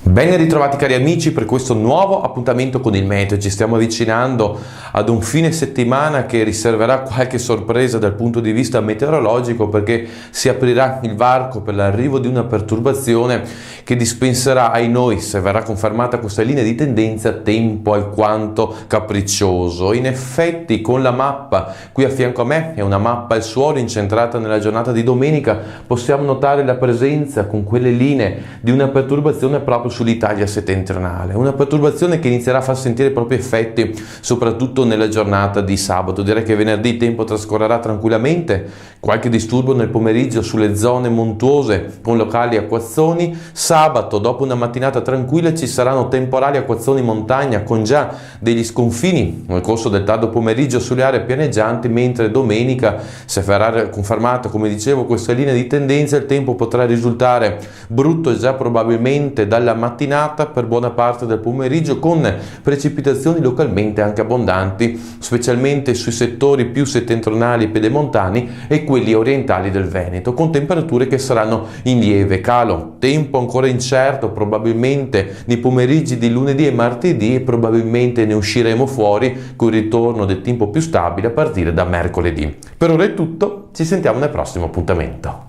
Ben ritrovati cari amici per questo nuovo appuntamento con il meteo. Ci stiamo avvicinando ad un fine settimana che riserverà qualche sorpresa dal punto di vista meteorologico, perché si aprirà il varco per l'arrivo di una perturbazione che dispenserà ai noi, se verrà confermata questa linea di tendenza, tempo alquanto capriccioso. In effetti, con la mappa qui a fianco a me, è una mappa al suolo incentrata nella giornata di domenica, possiamo notare la presenza con quelle linee di una perturbazione proprio sull'Italia settentrionale, una perturbazione che inizierà a far sentire i propri effetti soprattutto nella giornata di sabato. Direi che venerdì il tempo trascorrerà tranquillamente, qualche disturbo nel pomeriggio sulle zone montuose con locali acquazzoni. Sabato, dopo una mattinata tranquilla, ci saranno temporali acquazzoni in montagna con già degli sconfini nel corso del tardo pomeriggio sulle aree pianeggianti, mentre domenica, se verrà confermata, come dicevo, questa linea di tendenza, il tempo potrà risultare brutto già probabilmente dalla mattinata per buona parte del pomeriggio, con precipitazioni localmente anche abbondanti, specialmente sui settori più settentrionali pedemontani e quelli orientali del Veneto, con temperature che saranno in lieve calo. Tempo ancora incerto probabilmente nei pomeriggi di lunedì e martedì, e probabilmente ne usciremo fuori con il ritorno del tempo più stabile a partire da mercoledì. Per ora è tutto, ci sentiamo nel prossimo appuntamento.